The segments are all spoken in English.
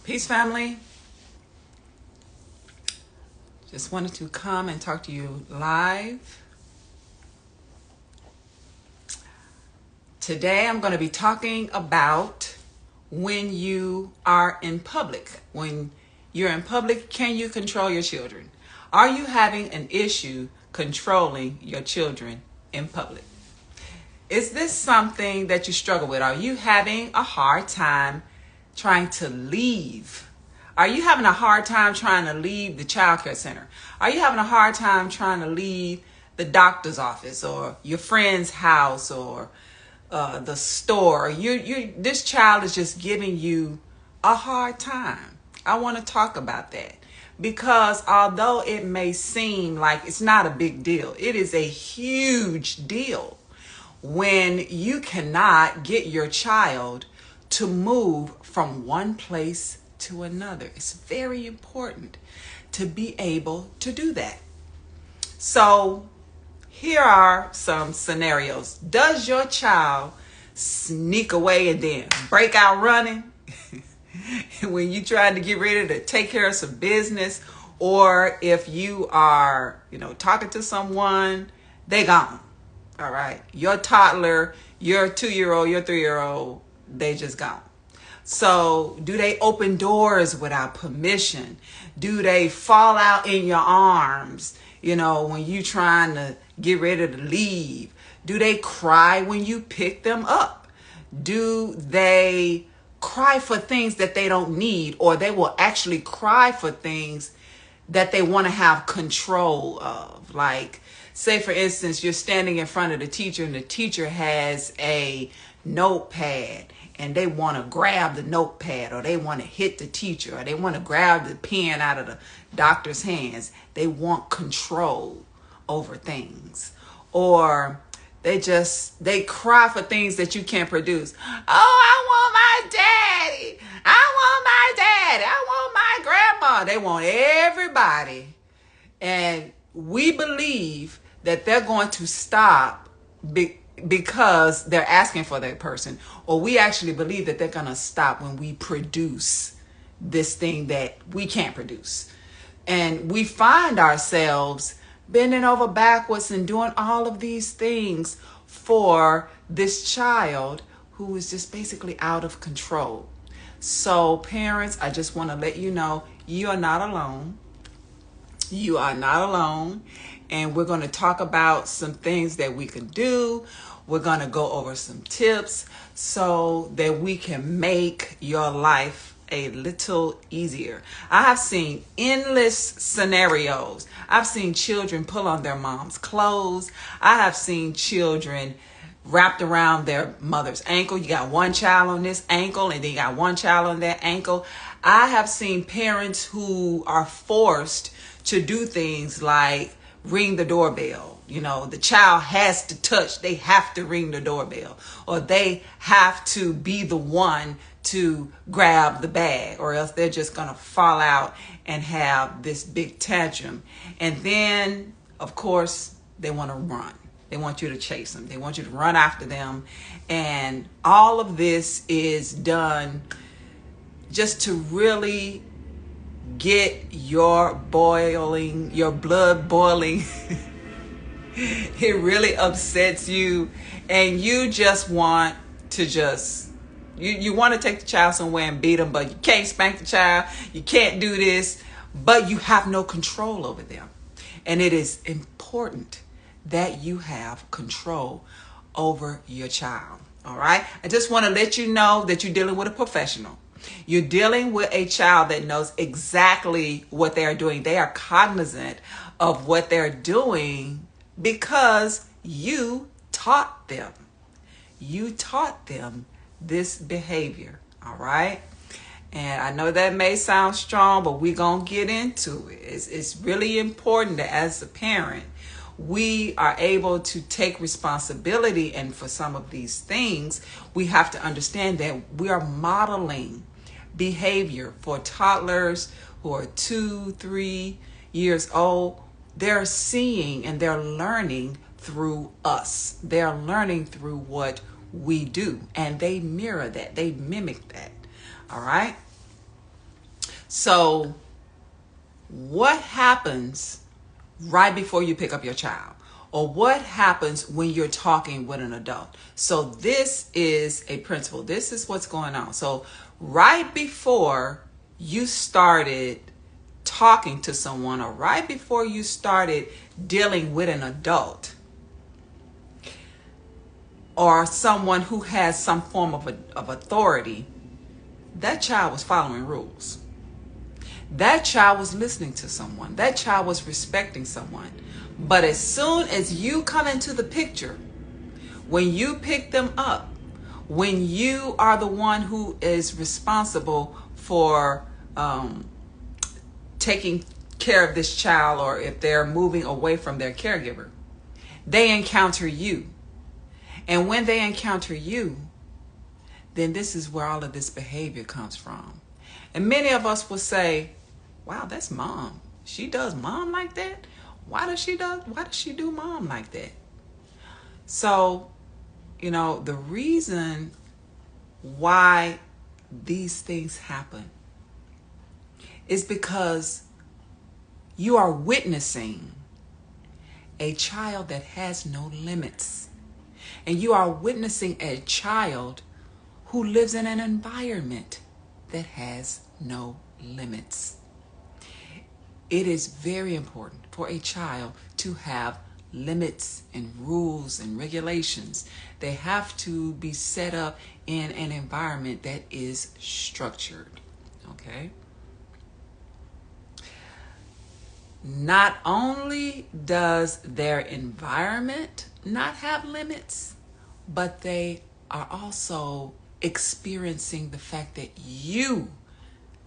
Peace, family. Just wanted to come and talk to you live. Today, I'm going to be talking about when you are in public. When you're in public, can you control your children? Are you having an issue controlling your children in public? Is this something that you struggle with? Are you having a hard time trying to leave? Are you having a hard time trying to leave the child care center? Are you having a hard time trying to leave the doctor's office or your friend's house or the store? This child is just giving you a hard time. I want to talk about that because although it may seem like it's not a big deal, it is a huge deal when you cannot get your child to move from one place to another. It's very important to be able to do that. So here are some scenarios. Does your child sneak away and then break out running when you trying to get ready to take care of some business? Or if you are, talking to someone, they gone. All right. Your toddler, your 2-year-old, your 3-year-old, they just gone. So do they open doors without permission? Do they fall out in your arms, when you trying to get ready to leave? Do they cry when you pick them up? Do they cry for things that they don't need, or they will actually cry for things that they want to have control of? Like, say, for instance, you're standing in front of the teacher and the teacher has a notepad and they want to grab the notepad, or they want to hit the teacher, or they want to grab the pen out of the doctor's hands. They want control over things. Or they cry for things that you can't produce. Oh, I want my daddy. I want my daddy. I want my grandma. They want everybody. And we believe that they're going to stop because they're asking for that person. Or we actually believe that they're going to stop when we produce this thing that we can't produce. And we find ourselves bending over backwards and doing all of these things for this child who is just basically out of control. So parents, I just want to let you know, you are not alone. You are not alone. And we're going to talk about some things that we can do. We're going to go over some tips so that we can make your life a little easier. I have seen endless scenarios. I've seen children pull on their mom's clothes. I have seen children wrapped around their mother's ankle. You got one child on this ankle and then you got one child on that ankle. I have seen parents who are forced to do things like ring the doorbell. The child has to touch, they have to ring the doorbell, or they have to be the one to grab the bag, or else they're just going to fall out and have this big tantrum. And then, of course, they want to run. They want you to chase them. They want you to run after them. And all of this is done just to really get your blood boiling. It really upsets you, and you just want to you want to take the child somewhere and beat them, but you can't spank the child. You can't do this, but you have no control over them. And it is important that you have control over your child. All right. I just want to let you know that you're dealing with a professional. You're dealing with a child that knows exactly what they are doing. They are cognizant of what they're doing because you taught them. You taught them this behavior. All right. And I know that may sound strong, but we're going to get into it. It's really important that as a parent, we are able to take responsibility. And for some of these things, we have to understand that we are modeling behavior for toddlers who are 2-3 years old. They're seeing and they're learning through us. They're learning through what we do, and they mirror that. They mimic that. All right. So what happens right before you pick up your child? Or what happens when you're talking with an adult? So this is a principle. This is what's going on. So right before you started talking to someone, or right before you started dealing with an adult or someone who has some form of authority, that child was following rules. That child was listening to someone. That child was respecting someone. But as soon as you come into the picture, when you pick them up, when you are the one who is responsible for taking care of this child, or if they're moving away from their caregiver, they encounter you. And when they encounter you, then this is where all of this behavior comes from. And many of us will say, wow, that's mom. She does mom like that? Why does she do mom like that? So, the reason why these things happen is because you are witnessing a child that has no limits. And you are witnessing a child who lives in an environment that has no limits. It is very important for a child to have limits and rules and regulations. They have to be set up in an environment that is structured. Okay? Not only does their environment not have limits, but they are also experiencing the fact that you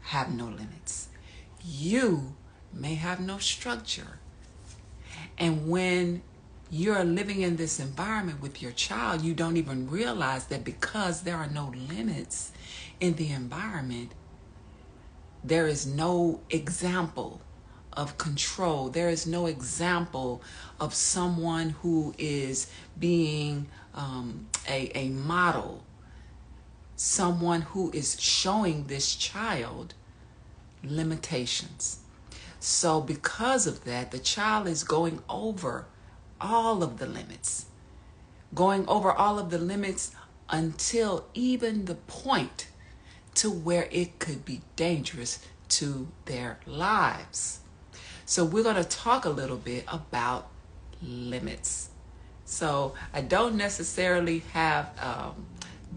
have no limits. You may have no structure. And when you're living in this environment with your child, you don't even realize that because there are no limits in the environment, there is no example of control. There is no example of someone who is being a model, someone who is showing this child limitations. So because of that, the child is going over all of the limits, until even the point to where it could be dangerous to their lives. So we're going to talk a little bit about limits. So I don't necessarily have a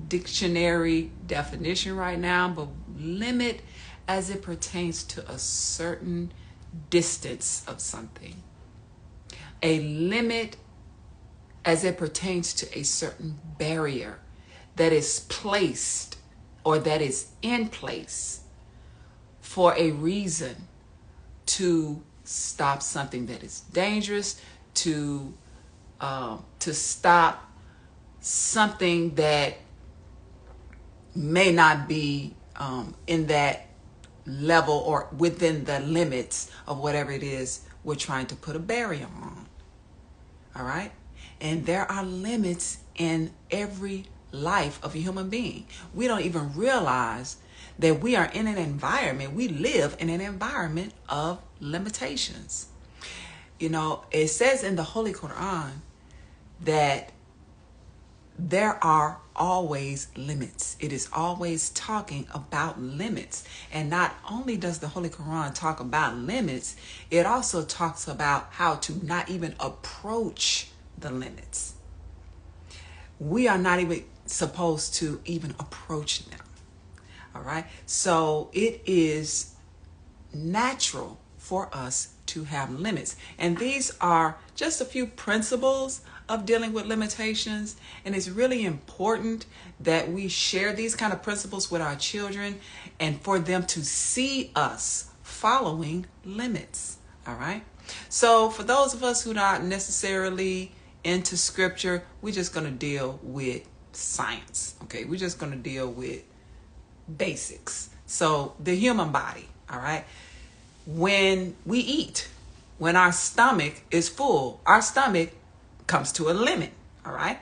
dictionary definition right now, but limit as it pertains to a certain distance of something. A limit as it pertains to a certain barrier that is placed or that is in place for a reason, to stop something that is dangerous, to stop something that may not be in that level or within the limits of whatever it is we're trying to put a barrier on. All right? And there are limits in every life of a human being. We don't even realize that we are in an environment, we live in an environment of limitations. It says in the Holy Quran that there are always limits. It is always talking about limits. And not only does the Holy Quran talk about limits, it also talks about how to not even approach the limits. We are not even supposed to even approach them. All right. So it is natural for us to have limits. And these are just a few principles of dealing with limitations. And it's really important that we share these kind of principles with our children and for them to see us following limits. All right. So for those of us who are not necessarily into scripture, we're just going to deal with science. Okay. We're just going to deal with basics. So the human body. All right. When we eat, when our stomach is full, our stomach comes to a limit, all right?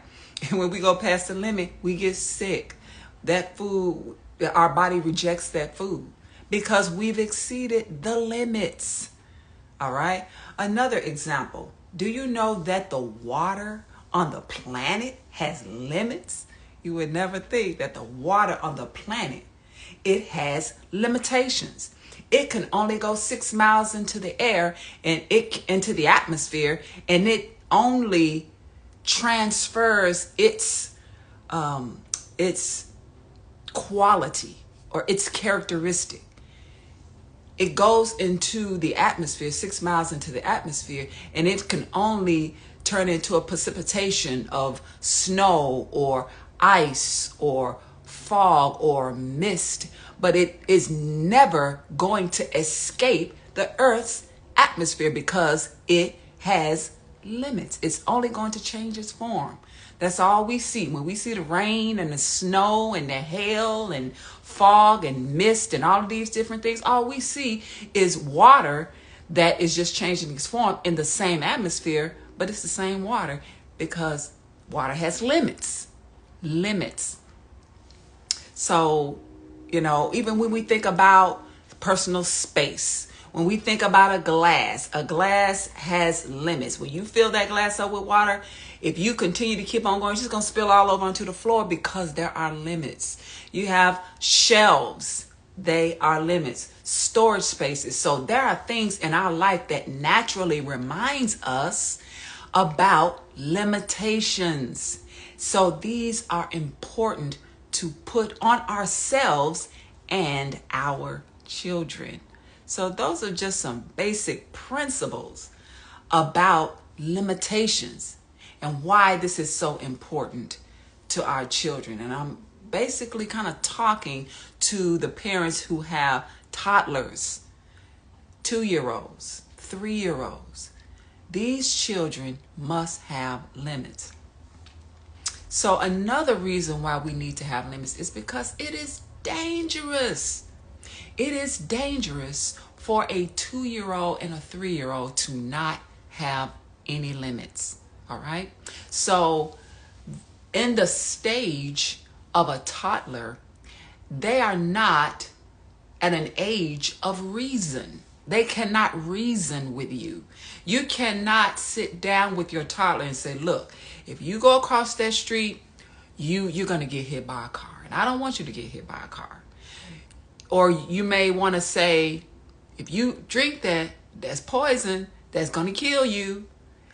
And when we go past the limit, we get sick. That food, our body rejects that food because we've exceeded the limits. All right. Another example. Do you know that the water on the planet has limits? You would never think that the water on the planet, it has limitations. It can only go 6 miles into the air and into the atmosphere, and it only transfers its quality or its characteristic. It goes into the atmosphere, 6 miles into the atmosphere, and it can only turn into a precipitation of snow or ice or fog or mist, but it is never going to escape the Earth's atmosphere because it has limits. It's only going to change its form. That's all we see. When we see the rain and the snow and the hail and fog and mist and all of these different things, all we see is water that is just changing its form in the same atmosphere, but it's the same water because water has limits. Limits. So, even when we think about personal space, when we think about a glass has limits. When you fill that glass up with water, if you continue to keep on going, it's just going to spill all over onto the floor because there are limits. You have shelves. They are limits. Storage spaces. So there are things in our life that naturally reminds us about limitations. So these are important to put on ourselves and our children. So those are just some basic principles about limitations and why this is so important to our children. And I'm basically kind of talking to the parents who have toddlers, 2-year-olds, 3-year-olds. These children must have limits. So another reason why we need to have limits is because it is dangerous. It is dangerous for a 2-year-old and a 3-year-old to not have any limits. All right. So in the stage of a toddler, they are not at an age of reason. They cannot reason with you. You cannot sit down with your toddler and say, look, if you go across that street, you're going to get hit by a car. And I don't want you to get hit by a car. Or you may want to say, if you drink that's poison, that's going to kill you.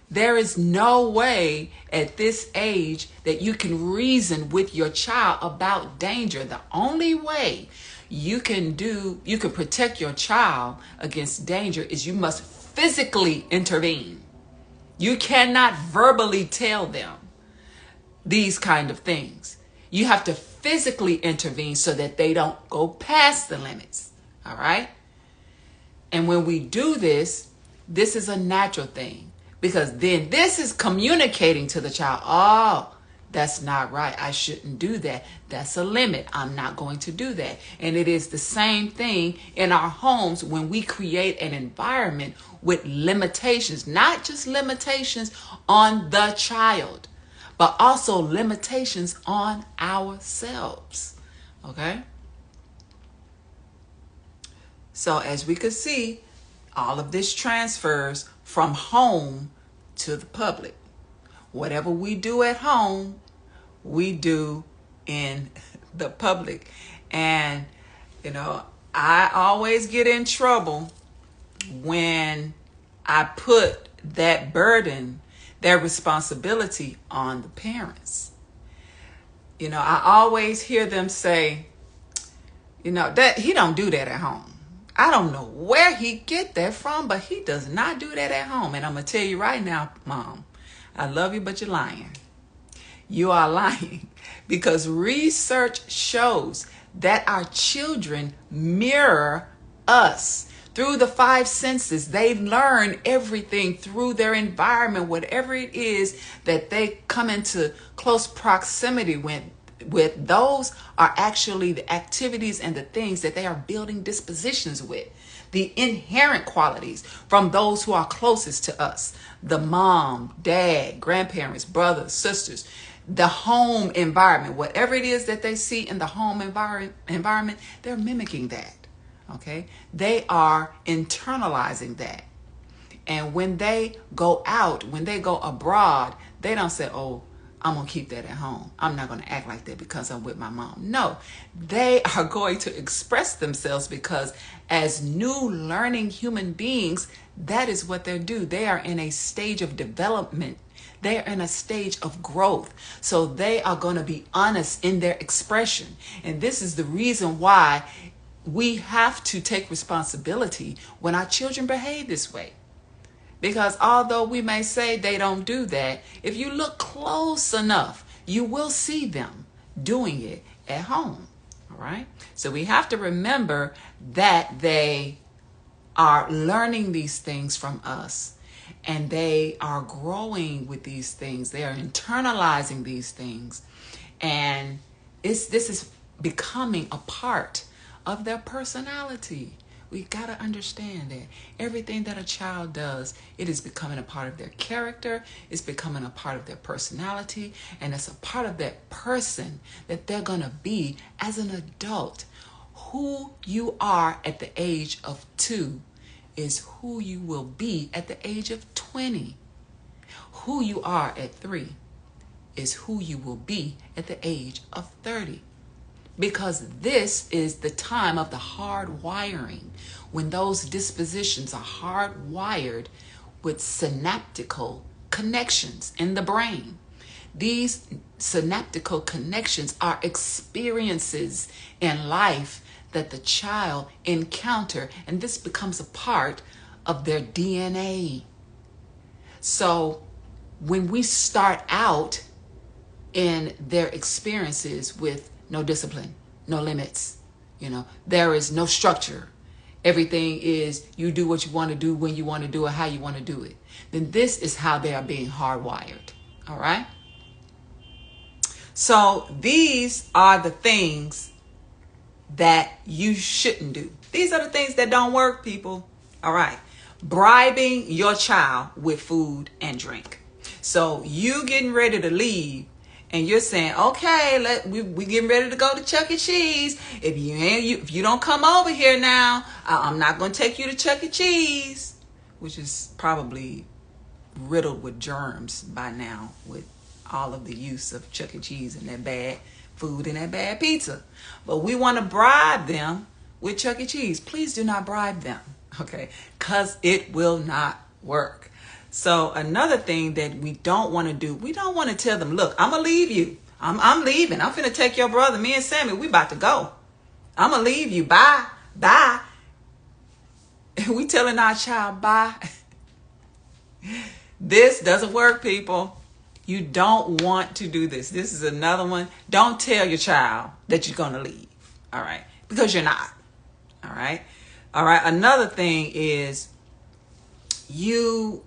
There is no way at this age that you can reason with your child about danger. The only way you can protect your child against danger is you must physically intervene. You cannot verbally tell them these kind of things. You have to physically intervene so that they don't go past the limits. All right? And when we do this is a natural thing, because then this is communicating to the child, oh, that's not right. I shouldn't do that. That's a limit. I'm not going to do that. And it is the same thing in our homes when we create an environment with limitations, not just limitations on the child, but also limitations on ourselves. Okay? So as we could see, all of this transfers from home to the public. Whatever we do at home, we do in the public. And, I always get in trouble when I put that burden, their responsibility on the parents. I always hear them say, that he don't do that at home. I don't know where he get that from, but he does not do that at home. And I'm going to tell you right now, Mom, I love you, but you're lying. You are lying because research shows that our children mirror us. Through the 5 senses, they learn everything through their environment, whatever it is that they come into close proximity with. Those are actually the activities and the things that they are building dispositions with. The inherent qualities from those who are closest to us, the mom, dad, grandparents, brothers, sisters, the home environment, whatever it is that they see in the home environment, they're mimicking that. Okay? They are internalizing that. And when they go out, when they go abroad, they don't say, oh, I'm going to keep that at home. I'm not going to act like that because I'm with my mom. No, they are going to express themselves because as new learning human beings, that is what they do. They are in a stage of development. They are in a stage of growth. So they are going to be honest in their expression. And this is the reason why we have to take responsibility when our children behave this way. Because although we may say they don't do that, if you look close enough, you will see them doing it at home. All right? So we have to remember that they are learning these things from us and they are growing with these things. They are internalizing these things. And this is becoming a part of their personality. We got to understand that everything that a child does, it is becoming a part of their character, it's becoming a part of their personality, and it's a part of that person that they're going to be as an adult. Who you are at the age of 2 is who you will be at the age of 20. Who you are at 3 is who you will be at the age of 30. Because this is the time of the hard wiring, when those dispositions are hardwired with synaptical connections in the brain. These synaptical connections are experiences in life that the child encounter, and this becomes a part of their DNA. So when we start out in their experiences with no discipline, no limits, there is no structure. Everything is you do what you want to do, when you want to do it, how you want to do it. Then this is how they are being hardwired. All right? So these are the things that you shouldn't do. These are the things that don't work, people. All right. Bribing your child with food and drink. So you getting ready to leave and you're saying, okay, we getting ready to go to Chuck E. Cheese. If you don't come over here now, I'm not going to take you to Chuck E. Cheese, which is probably riddled with germs by now with all of the use of Chuck E. Cheese and that bad food and that bad pizza. But we want to bribe them with Chuck E. Cheese. Please do not bribe them, okay? Because it will not work. So another thing that we don't want to do, we don't want to tell them, look, I'm going to leave you. I'm leaving. I'm finna take your brother. Me and Sammy, we about to go. I'm going to leave you. Bye. Bye. We telling our child bye. This doesn't work, people. You don't want to do this. This is another one. Don't tell your child that you're going to leave. All right. Because you're not. All right. All right. Another thing is you're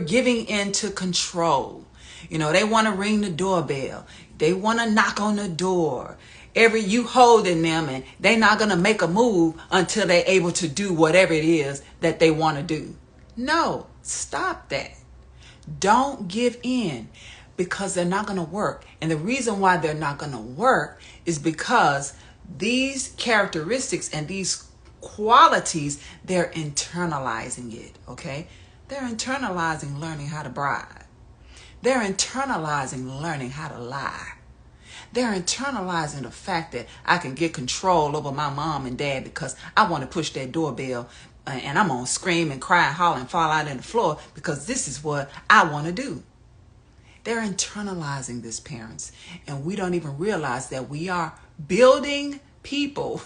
giving into control. They want to ring the doorbell. They want to knock on the door. You holding them and they're not going to make a move until they're able to do whatever it is that they want to do. No, stop that. Don't give in because they're not going to work. And the reason why they're not going to work is because these characteristics and these qualities, they're internalizing it, okay? They're internalizing learning how to bribe. They're internalizing learning how to lie. They're internalizing the fact that I can get control over my mom and dad because I want to push that doorbell and I'm going to scream and cry and holler and fall out on the floor because this is what I want to do. They're internalizing this, parents, and we don't even realize that we are building people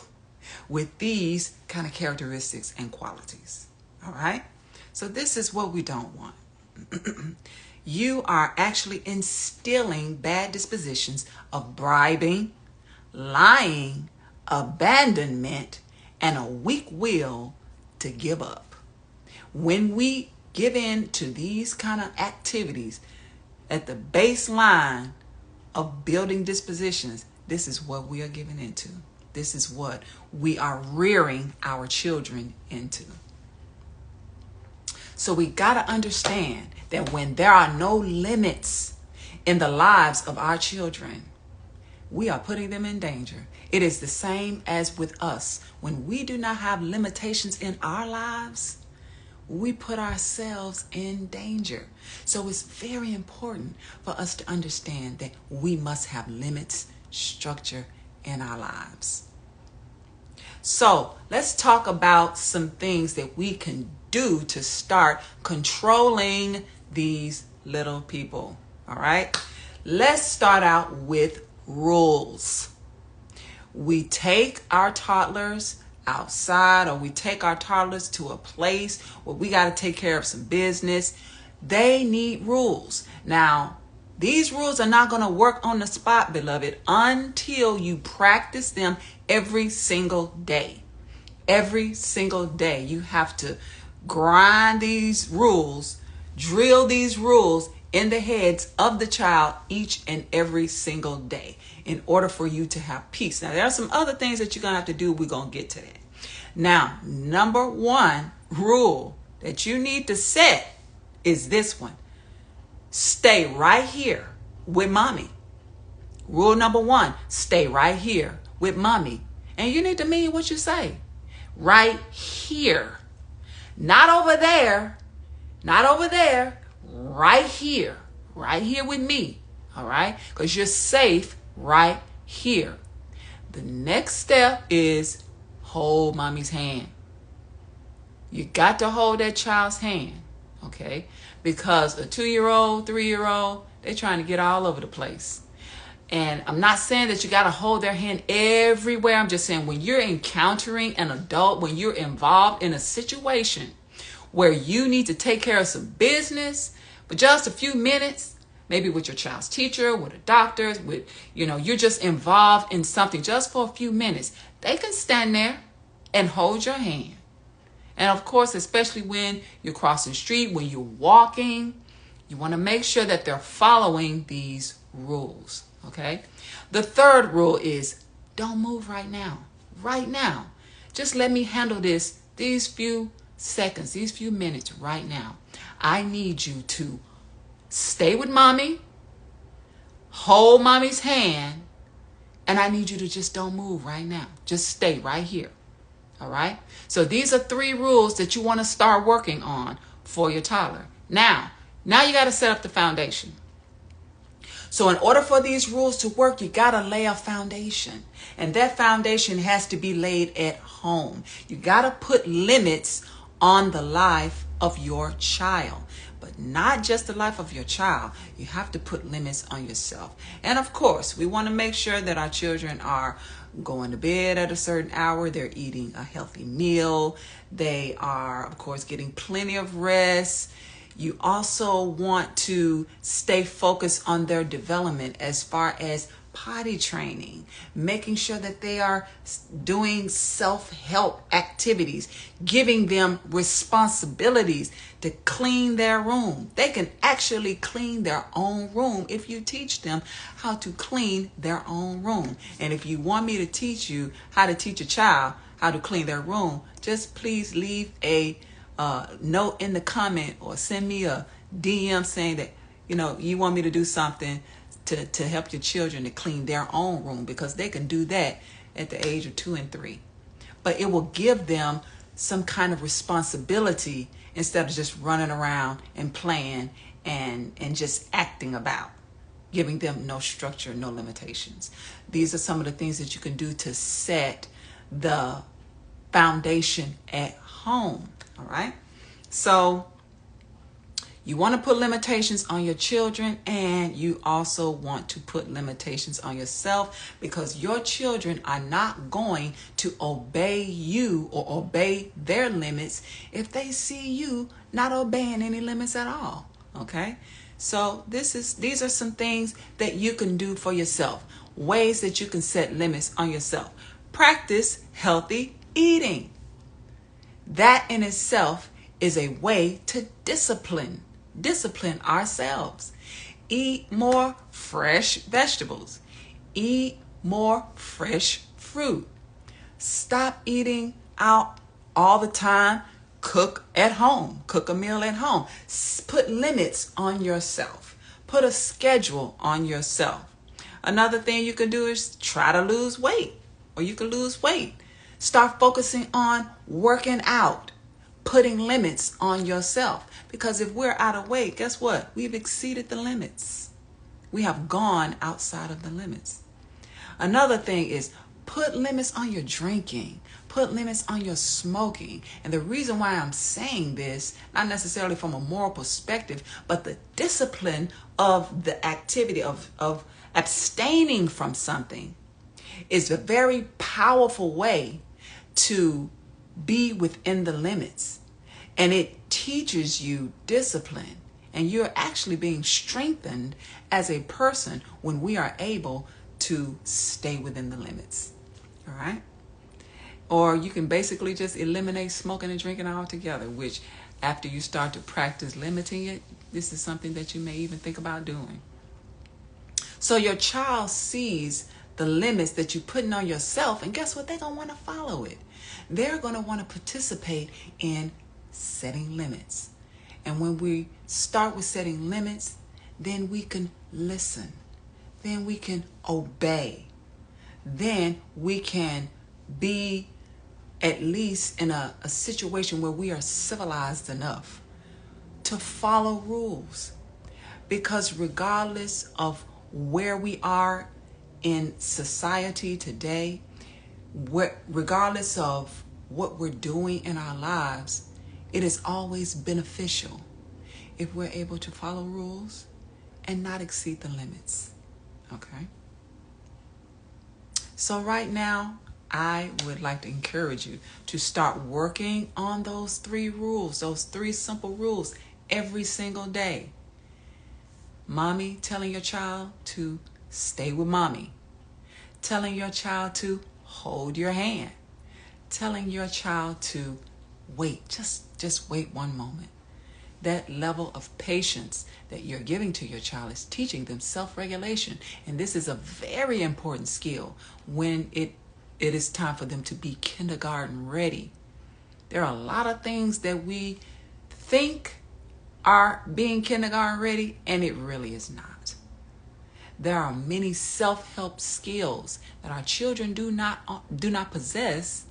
with these kind of characteristics and qualities. All right? So this is what we don't want. You are actually instilling bad dispositions of bribing, lying, abandonment, and a weak will to give up. When we give in to these kind of activities at the baseline of building dispositions, this is what we are giving into. This is what we are rearing our children into. So we got to understand that when there are no limits in the lives of our children, we are putting them in danger. It is the same as with us. When we do not have limitations in our lives, we put ourselves in danger. So it's very important for us to understand that we must have limits, structure in our lives. So let's talk about some things that we can do to start controlling these little people. All right. Let's start out with rules. We take our toddlers outside, or we take our toddlers to a place where we got to take care of some business. They need rules. Now, these rules are not going to work on the spot, beloved, until you practice them every single day. Every single day, you have to grind these rules, drill these rules in the heads of the child each and every single day in order for you to have peace. Now, there are some other things that you're going to have to do. We're going to get to that. Now, number one rule that you need to set is this one. Stay right here with mommy. Rule number one, stay right here with mommy. And you need to mean what you say. Right here. Not over there. Not over there. Right here. Right here with me. All right? Because you're safe right here. The next step is hold mommy's hand. You got to hold that child's hand. Okay? Because a 2-year-old, 3-year-old, they're trying to get all over the place. And I'm not saying that you got to hold their hand everywhere. I'm just saying when you're encountering an adult, when you're involved in a situation where you need to take care of some business for just a few minutes, maybe with your child's teacher, with a doctor, with, you're just involved in something just for a few minutes, they can stand there and hold your hand. And of course, especially when you're crossing the street, when you're walking, you want to make sure that they're following these rules. Okay. The third rule is don't move right now. Right now. Just let me handle these few seconds, these few minutes right now. I need you to stay with mommy, hold mommy's hand, and I need you to just don't move right now. Just stay right here. All right. So these are 3 rules that you want to start working on for your toddler. Now you got to set up the foundation. So in order for these rules to work, you got to lay a foundation. And that foundation has to be laid at home. You got to put limits on the life of your child. But not just the life of your child. You have to put limits on yourself. And of course, we want to make sure that our children are going to bed at a certain hour. They're eating a healthy meal. They are, of course, getting plenty of rest. You also want to stay focused on their development as far as potty training, making sure that they are doing self-help activities, giving them responsibilities to clean their room. They can actually clean their own room if you teach them how to clean their own room. And if you want me to teach you how to teach a child how to clean their room, just please leave a note in the comment or send me a DM saying that, you want me to do something to help your children to clean their own room, because they can do that at the age of 2 and 3. But it will give them some kind of responsibility instead of just running around and playing and just acting about, giving them no structure, no limitations. These are some of the things that you can do to set the foundation at home. All right. So you want to put limitations on your children, and you also want to put limitations on yourself, because your children are not going to obey you or obey their limits if they see you not obeying any limits at all. Okay. So these are some things that you can do for yourself, ways that you can set limits on yourself. Practice healthy eating. That in itself is a way to discipline ourselves. Eat more fresh vegetables. Eat more fresh fruit. Stop eating out all the time. Cook at home. Cook a meal at home. Put limits on yourself. Put a schedule on yourself. Another thing you can do is try to lose weight, or you can lose weight. Start focusing on working out, putting limits on yourself. Because if we're out of weight, guess what? We've exceeded the limits. We have gone outside of the limits. Another thing is put limits on your drinking. Put limits on your smoking. And the reason why I'm saying this, not necessarily from a moral perspective, but the discipline of the activity of abstaining from something is a very powerful way to be within the limits. And it teaches you discipline. And you're actually being strengthened as a person when we are able to stay within the limits. All right? Or you can basically just eliminate smoking and drinking altogether, which after you start to practice limiting it, this is something that you may even think about doing. So your child sees the limits that you're putting on yourself, and guess what? They're going to want to follow it. They're going to want to participate in setting limits. And when we start with setting limits, then we can listen. Then we can obey. Then we can be at least in a situation where we are civilized enough to follow rules. Because regardless of where we are in society today, regardless of what we're doing in our lives, it is always beneficial if we're able to follow rules and not exceed the limits. Okay? So right now, I would like to encourage you to start working on those 3 rules, those 3 simple rules every single day. Mommy telling your child to stay with mommy. Telling your child to hold your hand. Telling your child to wait, just wait one moment. That level of patience that you're giving to your child is teaching them self-regulation. And this is a very important skill when it is time for them to be kindergarten ready. There are a lot of things that we think are being kindergarten ready, and it really is not. There are many self-help skills that our children do not possess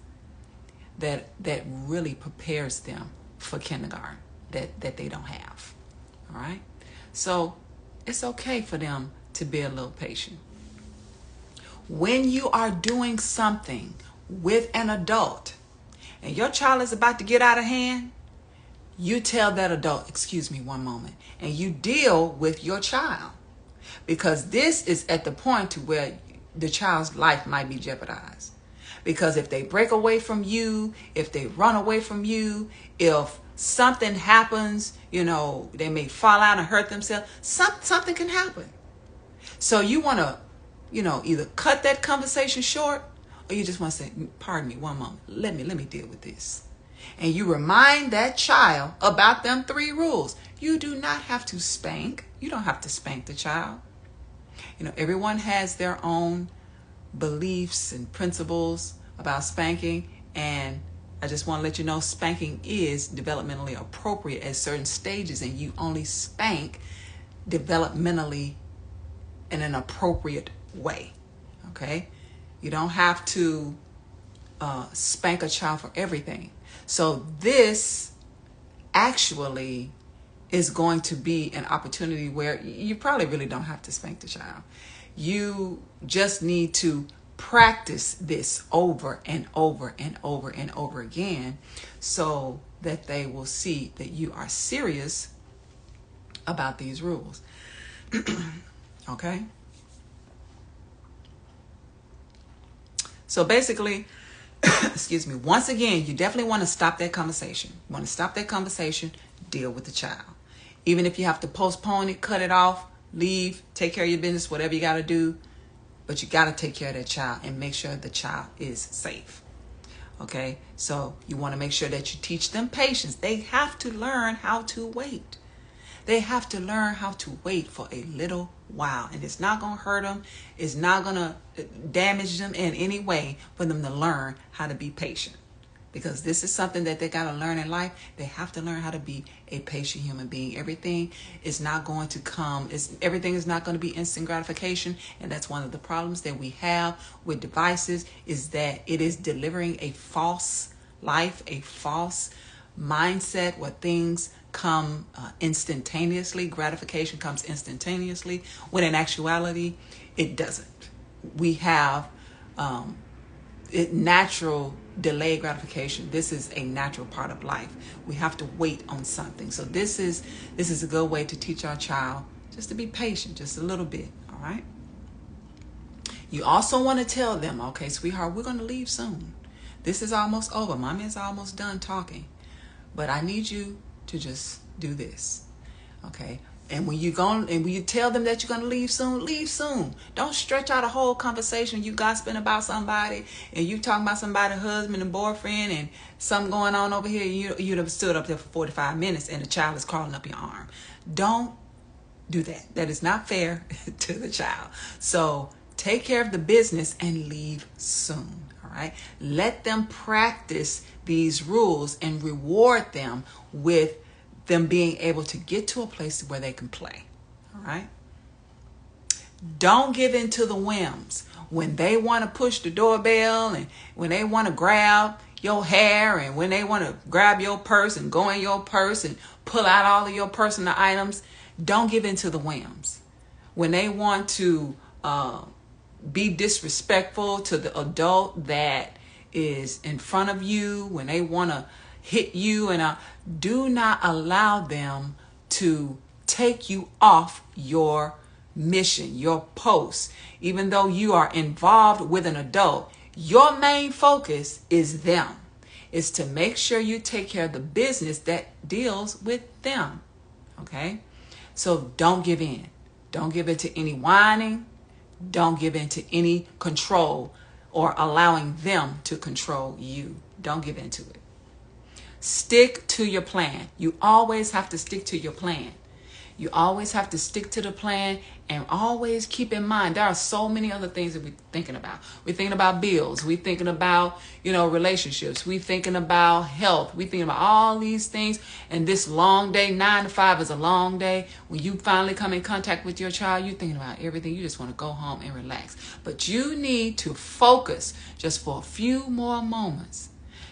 that really prepares them for kindergarten that they don't have. All right? So it's okay for them to be a little patient. When you are doing something with an adult and your child is about to get out of hand, you tell that adult, excuse me one moment, and you deal with your child. Because this is at the point to where the child's life might be jeopardized. Because if they break away from you, if they run away from you, if something happens, they may fall out and hurt themselves, something can happen. So you want to, either cut that conversation short, or you just want to say, pardon me one moment, let me deal with this. And you remind that child about them 3 rules. You do not have to spank. You don't have to spank the child. Everyone has their own beliefs and principles about spanking, and I just want to let you know spanking is developmentally appropriate at certain stages, and you only spank developmentally in an appropriate way. Okay? You don't have to spank a child for everything. So this actually is going to be an opportunity where you probably really don't have to spank the child. You just need to practice this over and over and over and over again so that they will see that you are serious about these rules. Okay? So basically, excuse me, once again, you definitely want to stop that conversation. You want to stop that conversation, deal with the child. Even if you have to postpone it, cut it off, leave, take care of your business, whatever you got to do. But you got to take care of that child and make sure the child is safe. Okay? So you want to make sure that you teach them patience. They have to learn how to wait. They have to learn how to wait for a little while. And it's not going to hurt them. It's not going to damage them in any way for them to learn how to be patient. because this is something that they got to learn in life. They have to learn how to be a patient human being. Everything is not going to come. Everything is not going to be instant gratification. And that's one of the problems that we have with devices, is that it is delivering a false life, a false mindset where things come instantaneously. Gratification comes instantaneously, when in actuality, it doesn't. We have natural delayed gratification. This is a natural part of life. We have to wait on something. So this is a good way to teach our child just to be patient, just a little bit. All right. You also want to tell them, okay, sweetheart, we're going to leave soon. This is almost over. Mommy is almost done talking, but I need you to just do this. Okay. And when you tell them that you're going to leave soon, leave soon. Don't stretch out a whole conversation. You gossiping about somebody, and you talking about somebody's husband and boyfriend and something going on over here. You'd have stood up there for 45 minutes and the child is crawling up your arm. Don't do that. That is not fair to the child. So take care of the business and leave soon. All right. Let them practice these rules and reward them with them being able to get to a place where they can play. All right. Don't give in to the whims. When they want to push the doorbell, and when they want to grab your hair, and when they want to grab your purse and go in your purse and pull out all of your personal items, don't give in to the whims. When they want to be disrespectful to the adult that is in front of you, when they want to hit you, and do not allow them to take you off your mission, your post. Even though you are involved with an adult, your main focus is them. Is to make sure you take care of the business that deals with them. Okay? So don't give in. Don't give in to any whining. Don't give in to any control or allowing them to control you. Don't give in to it. Stick to your plan. You always have to stick to your plan. You always have to stick to the plan, and always keep in mind there are so many other things that we're thinking about. We're thinking about bills. We're thinking about, relationships. We're thinking about health. We're thinking about all these things. And this long day, 9 to 5 is a long day. When you finally come in contact with your child, you're thinking about everything. You just want to go home and relax. But you need to focus just for a few more moments,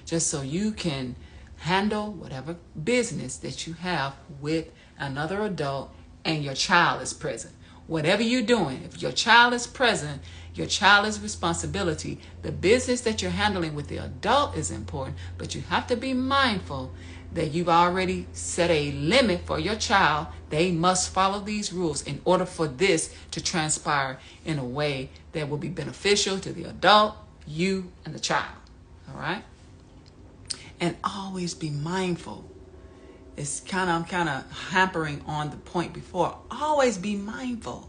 just so you can handle whatever business that you have with another adult and your child is present. Whatever you're doing, if your child is present, your child is responsibility. The business that you're handling with the adult is important, but you have to be mindful that you've already set a limit for your child. They must follow these rules in order for this to transpire in a way that will be beneficial to the adult, you, and the child. All right? And always be mindful. I'm kind of hampering on the point before. Always be mindful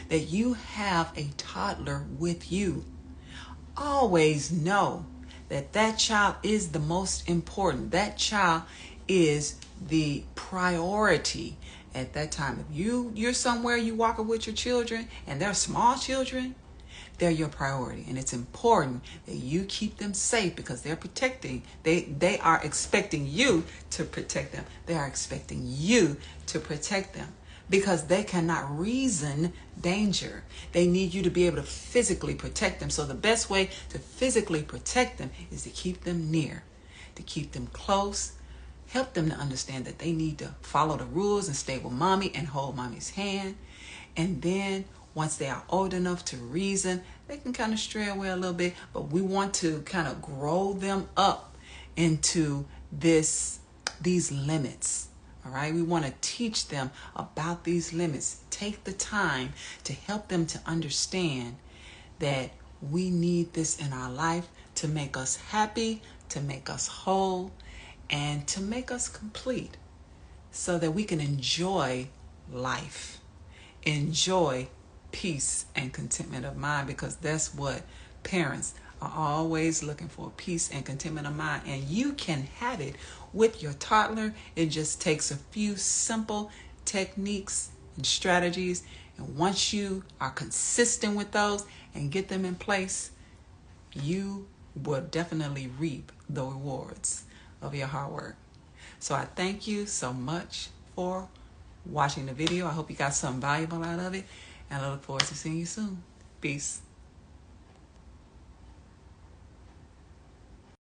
that you have a toddler with you. Always know that child is the most important. That child is the priority at that time. If you're somewhere, you walking with your children, and they're small children, they're your priority. And it's important that you keep them safe, because they're protecting. They are expecting you to protect them. They are expecting you to protect them, because they cannot reason danger. They need you to be able to physically protect them. So the best way to physically protect them is to keep them near, to keep them close, help them to understand that they need to follow the rules and stay with mommy and hold mommy's hand. And then once they are old enough to reason, they can kind of stray away a little bit, but we want to kind of grow them up into these limits. All right. We want to teach them about these limits. Take the time to help them to understand that we need this in our life to make us happy, to make us whole, and to make us complete, so that we can enjoy life, enjoy peace and contentment of mind, because that's what parents are always looking for, peace and contentment of mind. And you can have it with your toddler. It just takes a few simple techniques and strategies. And once you are consistent with those and get them in place, you will definitely reap the rewards of your hard work. So I thank you so much for watching the video. I hope you got something valuable out of it, and I look forward to seeing you soon. Peace.